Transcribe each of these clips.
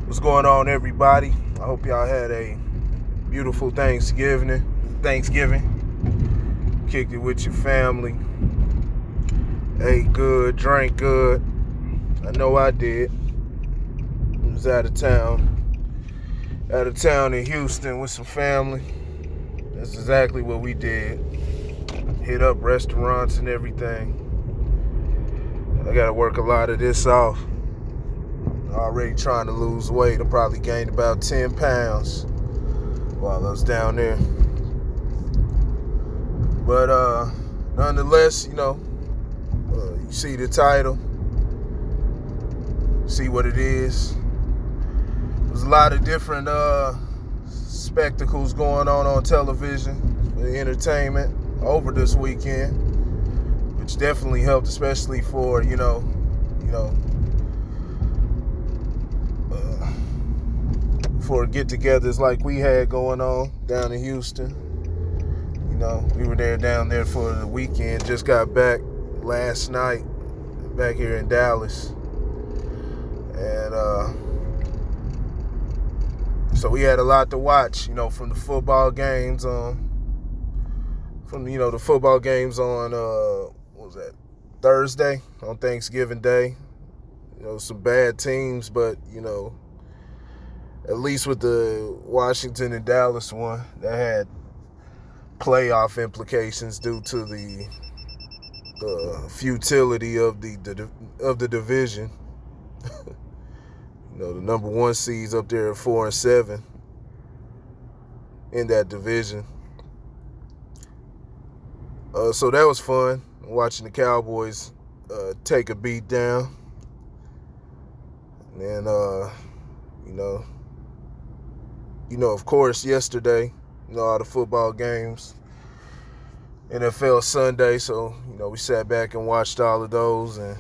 What's going on, everybody? I hope y'all had a beautiful Thanksgiving. Kicked it with your family. Ate good, drank good. I know I did. I was out of town in Houston with some family. That's exactly what we did. Hit up restaurants and everything. I gotta work a lot of this off. Already trying to lose weight. I probably gained about 10 pounds while I was down there. But nonetheless, you see the title, see what it is. There's a lot of different spectacles going on television for entertainment over this weekend, which definitely helped, especially for for get-togethers like we had going on down in Houston. We were down there for the weekend. Just got back last night, back here in Dallas, and so we had a lot to watch. From the football games on, the football games on what was that, Thursday on Thanksgiving Day. Some bad teams, but at least with the Washington and Dallas one, that had playoff implications due to the futility of the division. The number one seeds up there at 4-7 in that division. So that was fun, watching the Cowboys take a beat down. And of course, yesterday, all the football games, NFL Sunday, so, we sat back and watched all of those, and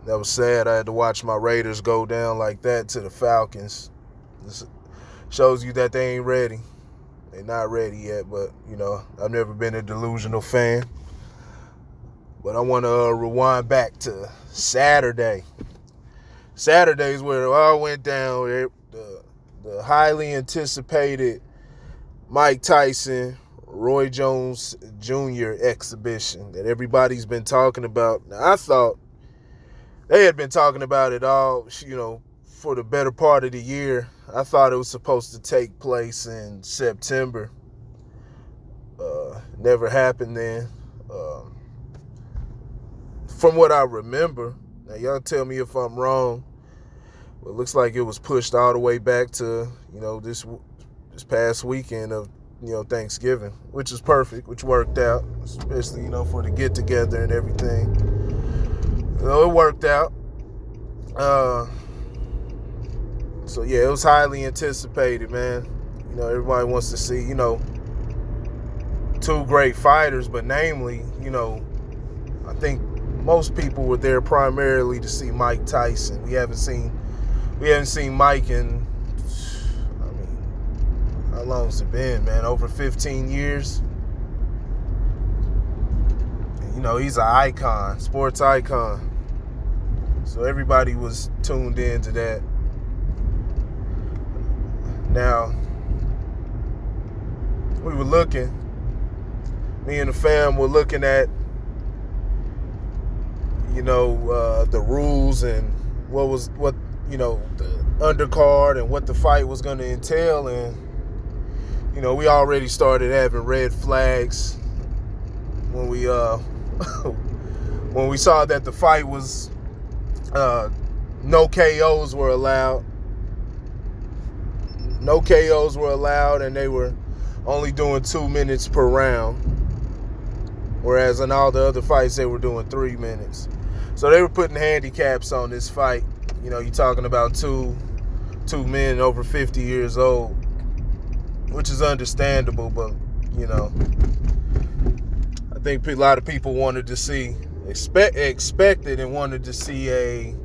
that was sad. I had to watch my Raiders go down like that to the Falcons. This shows you that they ain't ready. They're not ready yet, but, I've never been a delusional fan. But I want to rewind back to Saturday. Saturday is where it all went down. The highly anticipated Mike Tyson, Roy Jones Jr. exhibition that everybody's been talking about. Now, I thought they had been talking about it all, for the better part of the year. I thought it was supposed to take place in September. Never happened then. From what I remember, now y'all tell me if I'm wrong, but it looks like it was pushed all the way back to, this past weekend of, Thanksgiving, which is perfect, which worked out, especially, for the get-together and everything. It worked out. So, yeah, it was highly anticipated, man. Everybody wants to see, two great fighters, but namely, I think most people were there primarily to see Mike Tyson. We haven't seen Mike in, how long has it been, man? Over 15 years. He's an icon, sports icon. So everybody was tuned in to that. Now, we were looking, me and the fam were looking at, the rules and the undercard and what the fight was going to entail. And, we already started having red flags when we when we saw that the fight was no KOs were allowed. No KOs were allowed, and they were only doing 2 minutes per round. Whereas in all the other fights, they were doing 3 minutes. So they were putting handicaps on this fight. You're talking about two men over 50 years old, which is understandable, but, I think a lot of people wanted to see, expected and wanted to see a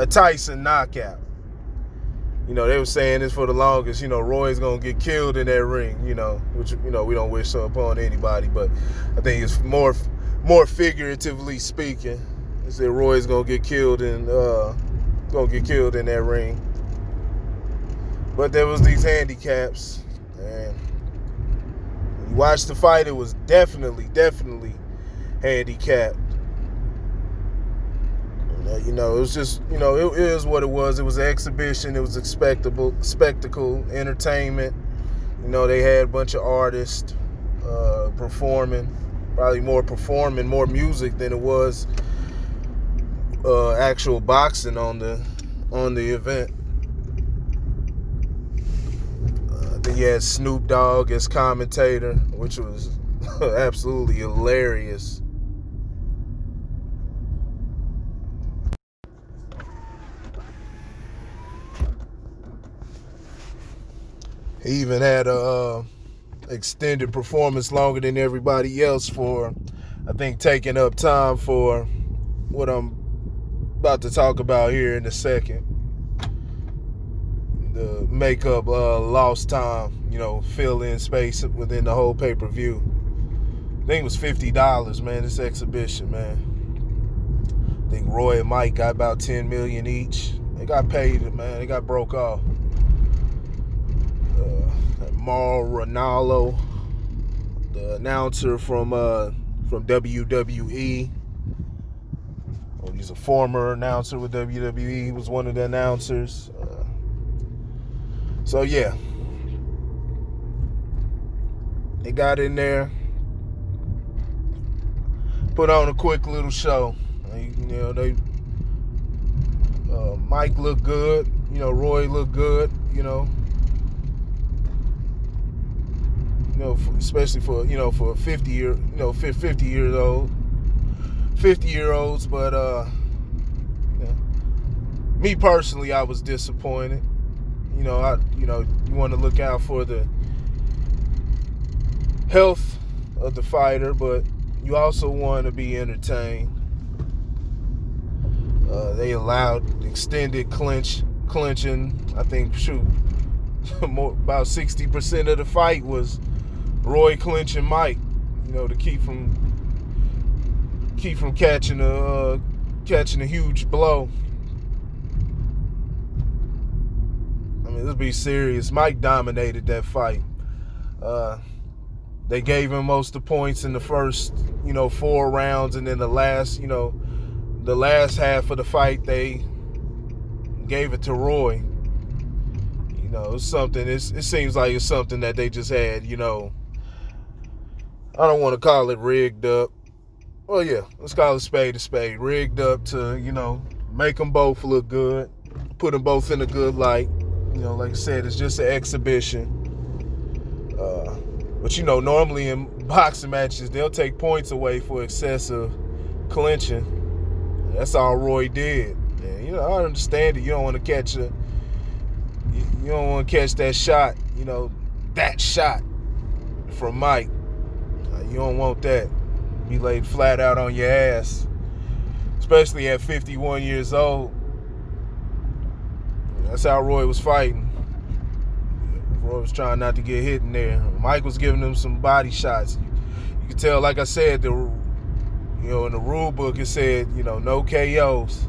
Tyson knockout. They were saying this for the longest, Roy's going to get killed in that ring, which, we don't wish upon anybody, but I think it's more figuratively speaking. They said Roy's gonna get killed in that ring. But there was these handicaps, and when you watch the fight, it was definitely handicapped. It was just, it is what it was. It was an exhibition. It was a spectacle, entertainment. They had a bunch of artists performing, probably more music than it was actual boxing on the event. Then you had Snoop Dogg as commentator, which was absolutely hilarious. He even had a extended performance longer than everybody else for, I think, taking up time for what I'm about to talk about here in a second. The makeup lost time, fill in space within the whole pay-per-view. I think it was $50, man, this exhibition, man. I think Roy and Mike got about $10 million each. They got paid, man. They got broke off. Mauro Ranallo, the announcer from WWE. He's a former announcer with WWE. He was one of the announcers. So yeah, they got in there, put on a quick little show. Mike looked good. Roy looked good. Especially for 50-year-olds. But me personally, I was disappointed. You want to look out for the health of the fighter, but you also want to be entertained. They allowed extended clinching. I think about 60% of the fight was Roy clinching Mike, to keep from catching a huge blow. I mean, let's be serious. Mike dominated that fight. They gave him most of the points in the first, 4 rounds, and then the last half of the fight they gave it to Roy. It's something. It seems like it's something that they just had. I don't want to call it rigged up. Well, yeah, let's call it spade a spade. Rigged up to, make them both look good, put them both in a good light. Like I said, it's just an exhibition. But normally in boxing matches, they'll take points away for excessive clinching. That's all Roy did. And, I understand it. You don't want to catch that shot. That shot from Mike. You don't want that. Be laid flat out on your ass, especially at 51 years old. That's how Roy was fighting. Roy was trying not to get hit in there. Mike was giving him some body shots. You could tell, like I said, in the rule book it said, no KOs.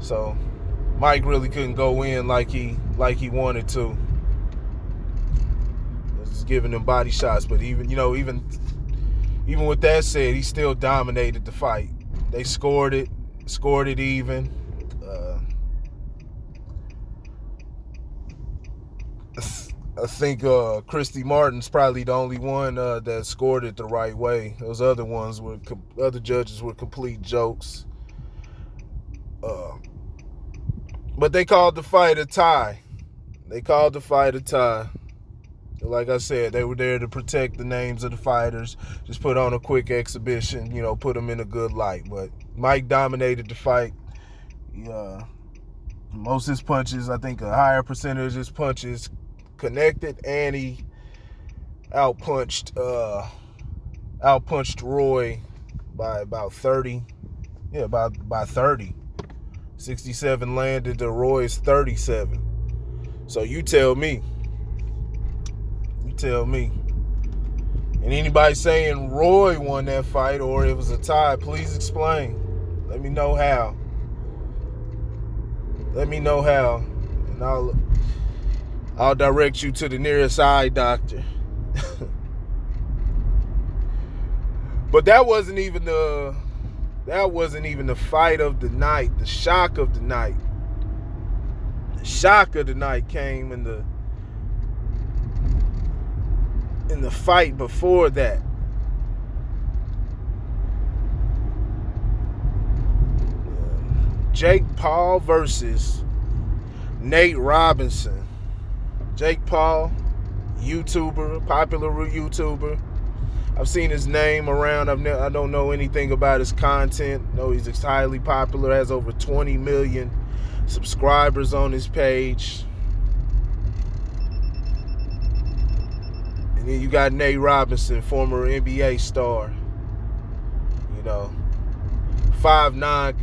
So Mike really couldn't go in like he wanted to. Just giving him body shots, but even with that said, he still dominated the fight. They scored it even. I think Christy Martin's probably the only one that scored it the right way. Those other judges were complete jokes. But they called the fight a tie. Like I said, they were there to protect the names of the fighters. Just put on a quick exhibition, put them in a good light. But Mike dominated the fight. Most of his punches, I think a higher percentage of his punches connected, and he outpunched Roy by about 30. Yeah, by 30. 67 landed to Roy's 37. So you tell me. And anybody saying Roy won that fight or it was a tie, please explain. Let me know how. Let me know how. And I'll direct you to the nearest eye doctor. But that wasn't even the fight of the night, the shock of the night. The shock of the night came in the fight before that. Jake Paul versus Nate Robinson. Jake Paul, YouTuber, popular YouTuber. I've seen his name around. I don't know anything about his content. No, he's highly popular. Has over 20 million subscribers on his page. And then you got Nate Robinson, former NBA star. 5'9",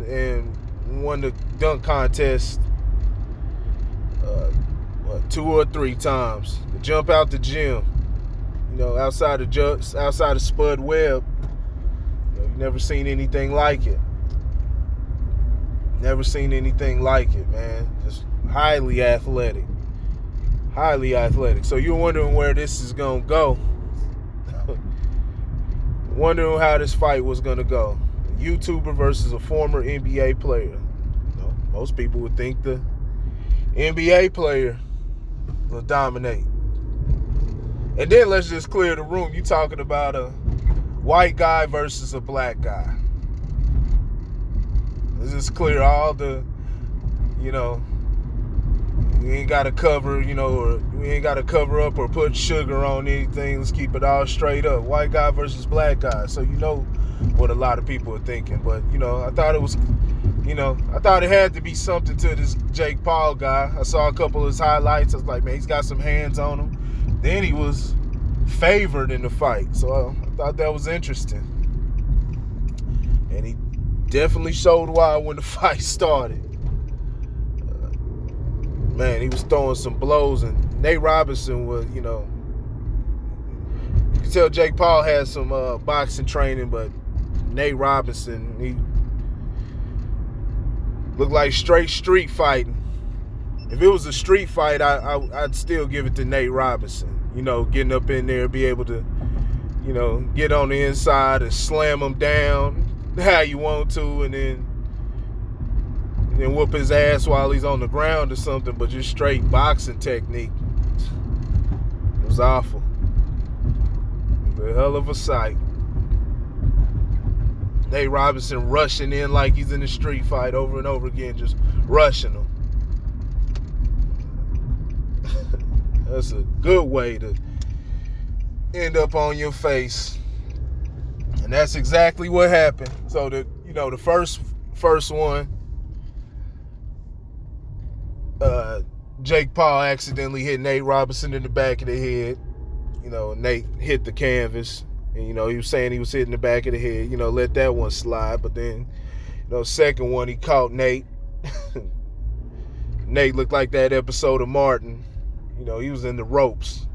and won the dunk contest 2 or 3 times. To jump out the gym, outside of Spud Webb, you've never seen anything like it. Never seen anything like it, man. Just highly athletic. Highly athletic. So you're wondering where this is gonna go. Wondering how this fight was gonna go. A YouTuber versus a former NBA player. Most people would think the NBA player will dominate. And then let's just clear the room. You talking about a white guy versus a black guy. Let's just clear all the, we ain't got to cover, or we ain't got to cover up or put sugar on anything. Let's keep it all straight up. White guy versus black guy. So what a lot of people are thinking. But, I thought it was, I thought it had to be something to this Jake Paul guy. I saw a couple of his highlights. I was like, man, he's got some hands on him. Then he was favored in the fight. So I thought that was interesting. And he definitely showed why when the fight started. Man, he was throwing some blows, and Nate Robinson was, you can tell Jake Paul had some boxing training, but Nate Robinson, he looked like straight street fighting. If it was a street fight, I'd still give it to Nate Robinson. Getting up in there, be able to, get on the inside and slam him down how you want to, and then whoop his ass while he's on the ground or something. But just straight boxing technique, it was awful. It was a hell of a sight. Nate Robinson rushing in like he's in a street fight over and over again, just rushing him. That's a good way to end up on your face. And that's exactly what happened. So the first one, Jake Paul accidentally hit Nate Robinson in the back of the head. Nate hit the canvas. And, he was saying he was hitting the back of the head. Let that one slide. But then, second one, he caught Nate. Nate looked like that episode of Martin. He was in the ropes.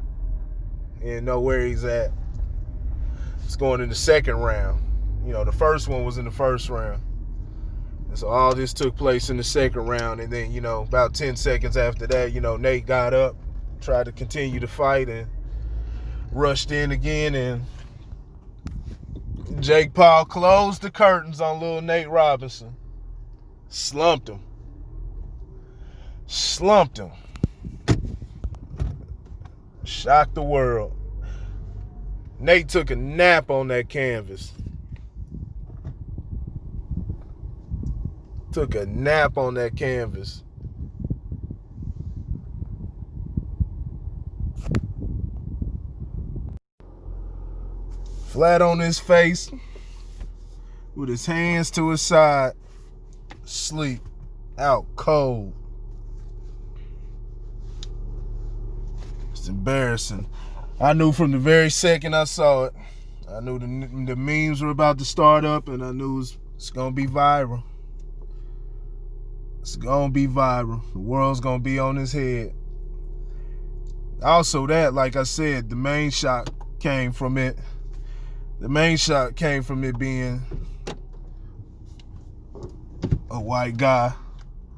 He didn't know where he's at. It's going in the second round. The first one was in the first round. And so all this took place in the second round. And then, about 10 seconds after that, Nate got up, tried to continue the fight, and rushed in again. And Jake Paul closed the curtains on little Nate Robinson. Slumped him. Shocked the world. Nate took a nap on that canvas. Took a nap on that canvas. Flat on his face, with his hands to his side, sleep, out cold. It's embarrassing. I knew from the very second I saw it. I knew the memes were about to start up, and I knew it's going to be viral. It's going to be viral. The world's going to be on his head. Also that, like I said, the main shock came from it. The main shock came from it being a white guy,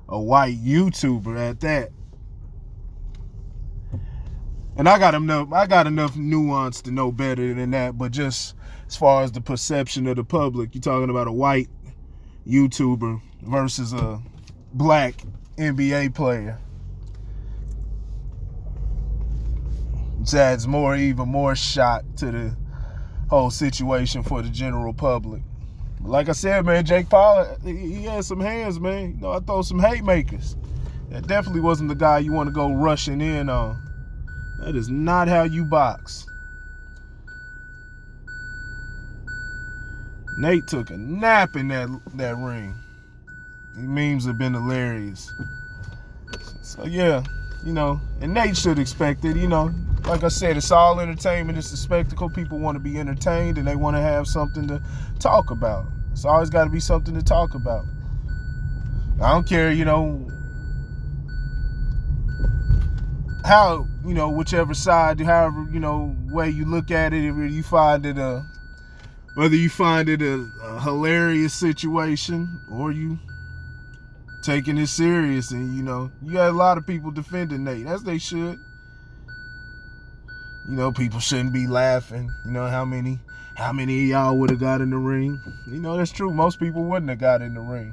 a white YouTuber at that. And I got enough nuance to know better than that, but just as far as the perception of the public, you're talking about a white YouTuber versus a black NBA player. It adds even more shot to the whole situation for the general public. Like I said, man, Jake Paul, he had some hands, man. You know, I throw some haymakers. That definitely wasn't the guy you want to go rushing in on. That is not how you box. Nate took a nap in that ring. The memes have been hilarious. So yeah, you know, and Nate should expect it, you know. Like I said, it's all entertainment. It's a spectacle. People want to be entertained and they want to have something to talk about. It's always got to be something to talk about. I don't care, you know, how, you know, whichever side, however, you know, way you look at it, whether you find it a hilarious situation or you taking it serious. And, you know, you had a lot of people defending Nate, as they should. You know, people shouldn't be laughing. You know, how many of y'all would have got in the ring? You know, that's true. Most people wouldn't have got in the ring.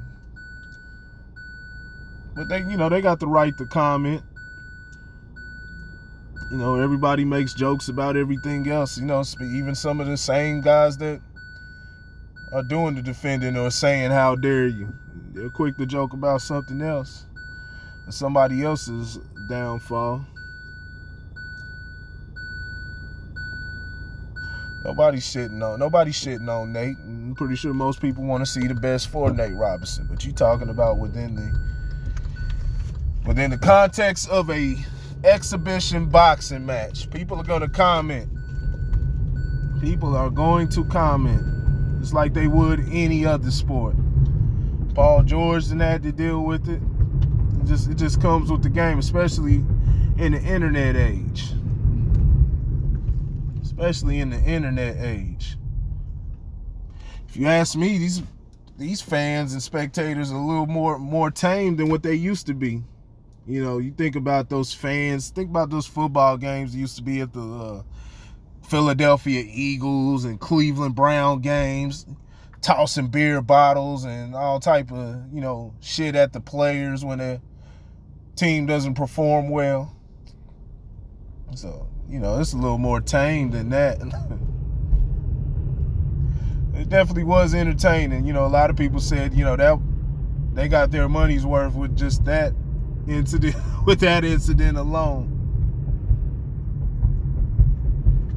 But they, you know, they got the right to comment. You know, everybody makes jokes about everything else. You know, even some of the same guys that are doing the defending or saying, how dare you? They're quick to joke about something else. Somebody else's downfall. Nobody's shitting on Nate. I'm pretty sure most people want to see the best for Nate Robinson. But you talking about within the context of a exhibition boxing match. People are going to comment. People are going to comment. Just like they would any other sport. Paul George didn't have to deal with it. It just comes with the game, especially in the internet age. Especially in the internet age. If you ask me, these fans and spectators are a little more tame than what they used to be. You know, you think about those fans, think about those football games that used to be at the Philadelphia Eagles and Cleveland Brown games, tossing beer bottles and all type of, you know, shit at the players when their team doesn't perform well. So, you know, it's a little more tame than that. It definitely was entertaining. You know, a lot of people said, you know, that they got their money's worth with just that incident, with that incident alone.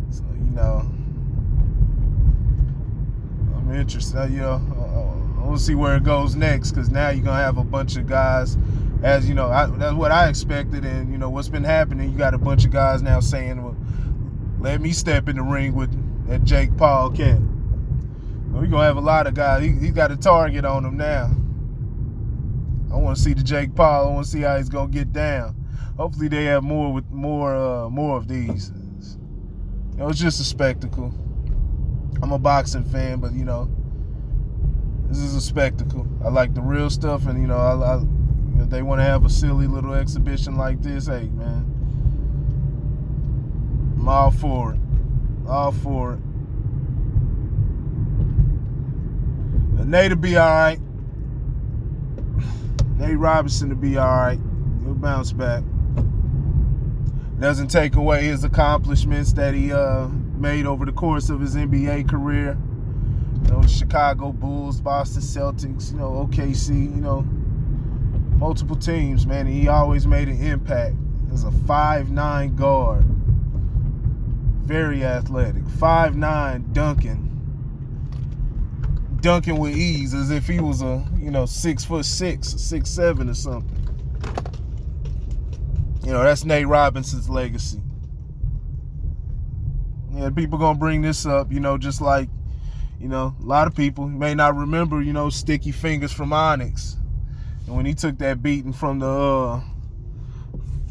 So, you know, I'm interested. You know, I want to see where it goes next, because now you're going to have a bunch of guys, as you know, that's what I expected. And, you know, what's been happening, you got a bunch of guys now saying, well, let me step in the ring with that Jake Paul cat. We're going to have a lot of guys. He got a target on him now. I want to see the Jake Paul. I want to see how he's going to get down. Hopefully they have more of these. You know, it's just a spectacle. I'm a boxing fan, but, you know, this is a spectacle. I like the real stuff, and, you know, if they want to have a silly little exhibition like this, hey, man, I'm all for it. All for it. And Nate'll be all right. Nate Robinson will be all right. He'll bounce back. Doesn't take away his accomplishments that he made over the course of his NBA career. You know, Chicago Bulls, Boston Celtics, you know, OKC, you know, multiple teams, man. He always made an impact. As a 5'9" guard. Very athletic. 5'9" dunking with ease, as if he was a, you know, 6'6", 6'7" or something. You know, that's Nate Robinson's legacy. Yeah, people gonna bring this up, you know, just like, you know, a lot of people may not remember, you know, Sticky Fingers from Onyx. And when he took that beating from the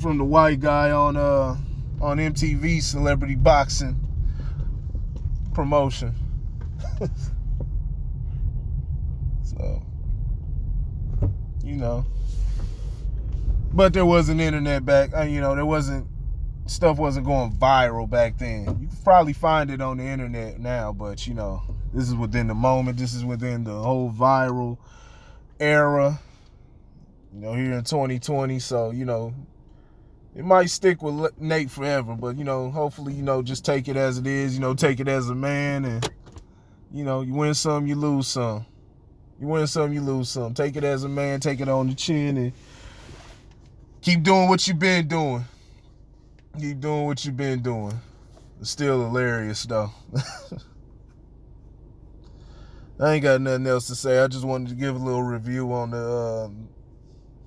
white guy on MTV Celebrity Boxing promotion. So you know. But there wasn't internet back, there wasn't, stuff wasn't going viral back then. You can probably find it on the internet now, but, this is within the moment. This is within the whole viral era, here in 2020. So, it might stick with Nate forever, but, hopefully, just take it as it is, take it as a man, and, you win some, you lose some. You win some, you lose some. Take it as a man, take it on the chin, and keep doing what you've been doing. Keep doing what you've been doing. It's still hilarious, though. I ain't got nothing else to say. I just wanted to give a little review on the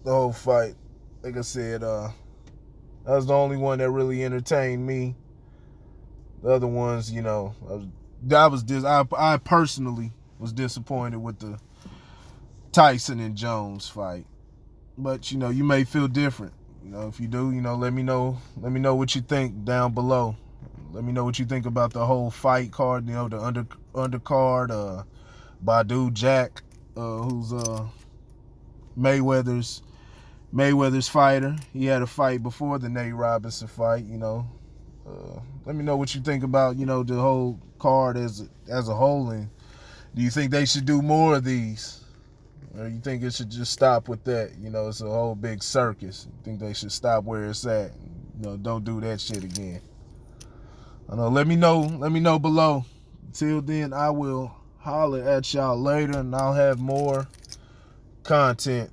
whole fight. Like I said, that was the only one that really entertained me. The other ones, I personally was disappointed with the Tyson and Jones fight. But, you may feel different. If you do, let me know. Let me know what you think down below. Let me know what you think about the whole fight card, the undercard, Badu Jack, who's Mayweather's fighter. He had a fight before the Nate Robinson fight, Let me know what you think about, the whole card as a whole, and do you think they should do more of these? Or you think it should just stop with that? It's a whole big circus. You think they should stop where it's at? Don't do that shit again. I know. Let me know below. Till then, I will holler at y'all later, and I'll have more content.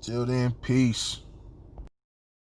Till then, peace.